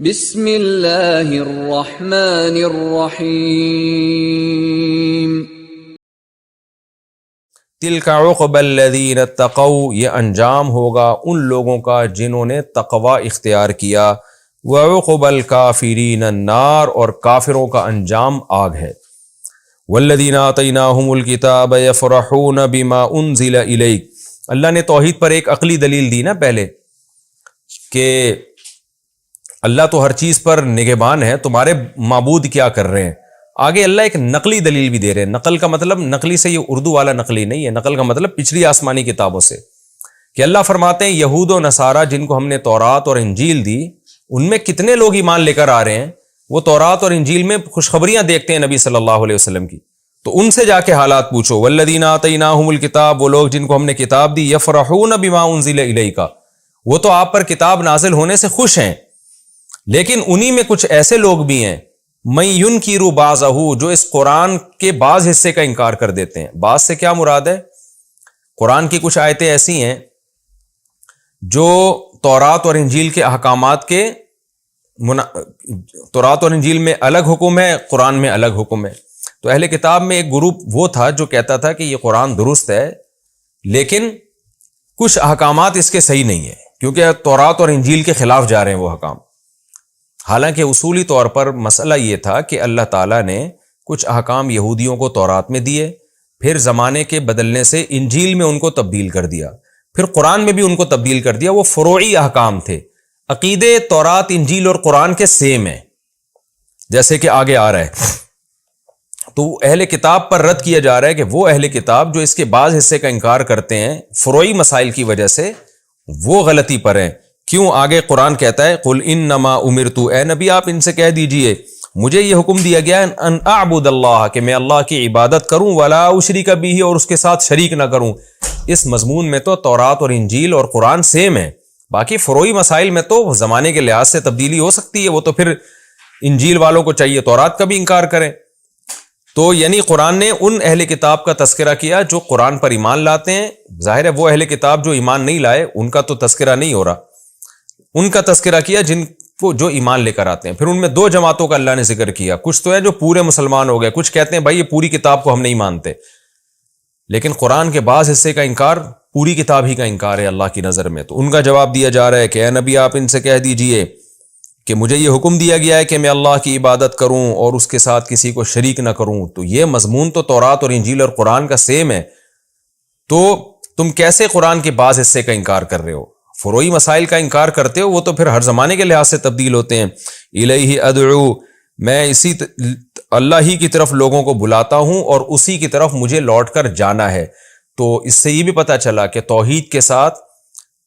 بسم اللہ الرحمن الرحیم۔ تلک عقبی الذین اتقوا، یہ انجام ہوگا ان لوگوں کا جنہوں نے تقوی اختیار کیا، وعقبی الکافرین النار، اور کافروں کا انجام آگ ہے۔ والذین آتیناہم الکتاب یفرحون بما انزل الیک، اللہ نے توحید پر ایک عقلی دلیل دی نا پہلے کہ اللہ تو ہر چیز پر نگہبان ہے، تمہارے معبود کیا کر رہے ہیں۔ آگے اللہ ایک نقلی دلیل بھی دے رہے ہیں۔ نقل کا مطلب، نقلی سے یہ اردو والا نقلی نہیں ہے، نقل کا مطلب پچھلی آسمانی کتابوں سے، کہ اللہ فرماتے ہیں یہود و نصارہ جن کو ہم نے تورات اور انجیل دی، ان میں کتنے لوگ ایمان لے کر آ رہے ہیں، وہ تورات اور انجیل میں خوشخبریاں دیکھتے ہیں نبی صلی اللہ علیہ وسلم کی، تو ان سے جا کے حالات پوچھو۔ والذین آتیناہم الکتاب، وہ لوگ جن کو ہم نے کتاب دی، یفرحون بما انزل الیک، وہ تو آپ پر کتاب نازل ہونے سے خوش ہیں، لیکن انہی میں کچھ ایسے لوگ بھی ہیں من ینکر بعضہ، جو اس قرآن کے بعض حصے کا انکار کر دیتے ہیں۔ بعض سے کیا مراد ہے؟ قرآن کی کچھ آیتیں ایسی ہیں جو تورات اور انجیل کے احکامات کے تورات اور انجیل میں الگ حکم ہے، قرآن میں الگ حکم ہے۔ تو اہل کتاب میں ایک گروپ وہ تھا جو کہتا تھا کہ یہ قرآن درست ہے، لیکن کچھ احکامات اس کے صحیح نہیں ہے، کیونکہ تورات اور انجیل کے خلاف جا رہے ہیں وہ احکام۔ حالانکہ اصولی طور پر مسئلہ یہ تھا کہ اللہ تعالیٰ نے کچھ احکام یہودیوں کو تورات میں دیے، پھر زمانے کے بدلنے سے انجیل میں ان کو تبدیل کر دیا، پھر قرآن میں بھی ان کو تبدیل کر دیا۔ وہ فروعی احکام تھے، عقیدے تورات، انجیل اور قرآن کے سیم ہیں، جیسے کہ آگے آ رہا ہے۔ تو اہل کتاب پر رد کیا جا رہا ہے کہ وہ اہل کتاب جو اس کے بعض حصے کا انکار کرتے ہیں فروعی مسائل کی وجہ سے، وہ غلطی پر ہیں۔ کیوں؟ آگے قرآن کہتا ہے قل انما امرت، اے نبی آپ ان سے کہہ دیجئے مجھے یہ حکم دیا گیا ہے ان اعبد اللہ، کہ میں اللہ کی عبادت کروں، ولا اشرک بہ، اور اس کے ساتھ شریک نہ کروں۔ اس مضمون میں تو تورات اور انجیل اور قرآن سیم ہے، باقی فروعی مسائل میں تو زمانے کے لحاظ سے تبدیلی ہو سکتی ہے، وہ تو پھر انجیل والوں کو چاہیے تورات کا بھی انکار کریں۔ تو یعنی قرآن نے ان اہل کتاب کا تذکرہ کیا جو قرآن پر ایمان لاتے ہیں۔ ظاہر ہے وہ اہل کتاب جو ایمان نہیں لائے ان کا تو تذکرہ نہیں ہو رہا، ان کا تذکرہ کیا جن کو جو ایمان لے کر آتے ہیں۔ پھر ان میں دو جماعتوں کا اللہ نے ذکر کیا، کچھ تو ہے جو پورے مسلمان ہو گئے، کچھ کہتے ہیں بھائی یہ پوری کتاب کو ہم نہیں مانتے، لیکن قرآن کے بعض حصے کا انکار پوری کتاب ہی کا انکار ہے اللہ کی نظر میں۔ تو ان کا جواب دیا جا رہا ہے کہ اے نبی آپ ان سے کہہ دیجئے کہ مجھے یہ حکم دیا گیا ہے کہ میں اللہ کی عبادت کروں اور اس کے ساتھ کسی کو شریک نہ کروں۔ تو یہ مضمون تو تورات اور انجیل اور قرآن کا سیم ہے، تو تم کیسے قرآن کے بعض حصے کا انکار کر رہے ہو؟ فروعی مسائل کا انکار کرتے ہو، وہ تو پھر ہر زمانے کے لحاظ سے تبدیل ہوتے ہیں۔ الیہ ادعو، میں اسی اللہ ہی کی طرف لوگوں کو بلاتا ہوں اور اسی کی طرف مجھے لوٹ کر جانا ہے۔ تو اس سے یہ بھی پتہ چلا کہ توحید کے ساتھ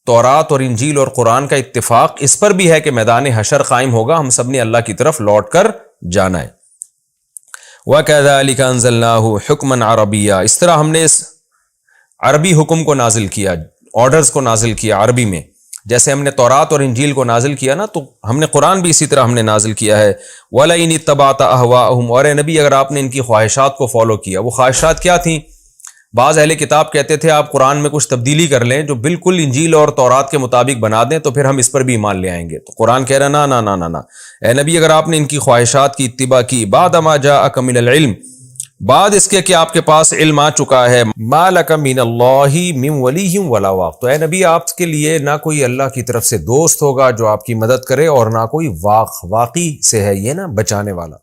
تورات اور انجیل اور قرآن کا اتفاق اس پر بھی ہے کہ میدان حشر قائم ہوگا، ہم سب نے اللہ کی طرف لوٹ کر جانا ہے۔ وَكَذَلِكَ أَنزَلْنَاهُ حُكْمًا عَرَبِيًّا، اس طرح ہم نے اس عربی حکم کو نازل کیا، آرڈرز کو نازل کیا عربی میں، جیسے ہم نے تورات اور انجیل کو نازل کیا نا، تو ہم نے قرآن بھی اسی طرح ہم نے نازل کیا ہے۔ وَلَئِنِ اتَّبَعْتَ أَهْوَاءَهُمْ، اور اے نبی اگر آپ نے ان کی خواہشات کو فالو کیا۔ وہ خواہشات کیا تھیں؟ بعض اہل کتاب کہتے تھے آپ قرآن میں کچھ تبدیلی کر لیں جو بالکل انجیل اور تورات کے مطابق بنا دیں تو پھر ہم اس پر بھی ایمان لے آئیں گے۔ تو قرآن کہہ رہا نا نا نا نا نا، اے نبی اگر آپ نے ان کی خواہشات کی اتباع کی، بعد ما جاءک من العلم، بعد اس کے کہ آپ کے پاس علم آ چکا ہے، ما لک من اللہ من ولی ولا واق، تو اے نبی آپ کے لیے نہ کوئی اللہ کی طرف سے دوست ہوگا جو آپ کی مدد کرے، اور نہ کوئی واقی سے ہے یہ نا بچانے والا۔